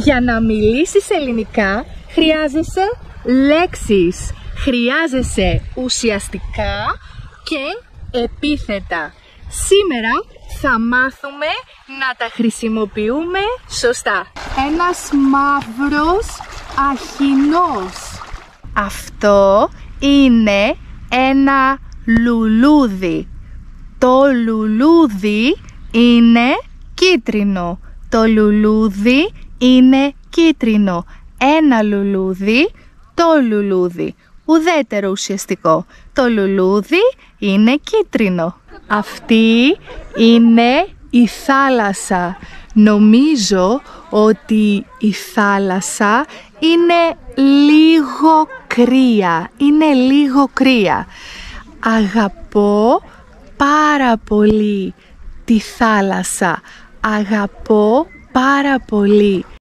Για να μιλήσεις ελληνικά χρειάζεσαι λέξεις. Χρειάζεσαι ουσιαστικά και επίθετα. Σήμερα θα μάθουμε να τα χρησιμοποιούμε σωστά. Ένας μαύρος αχινός. Αυτό είναι ένα λουλούδι. Το λουλούδι είναι κίτρινο. Το λουλούδι είναι κίτρινο. Ένα λουλούδι, το λουλούδι. Ουδέτερο ουσιαστικό. Το λουλούδι είναι κίτρινο. Αυτή είναι η θάλασσα. Νομίζω ότι η θάλασσα είναι λίγο κρύα. Είναι λίγο κρύα. Αγαπώ πάρα πολύ τη θάλασσα. Αγαπώ πάρα πολύ.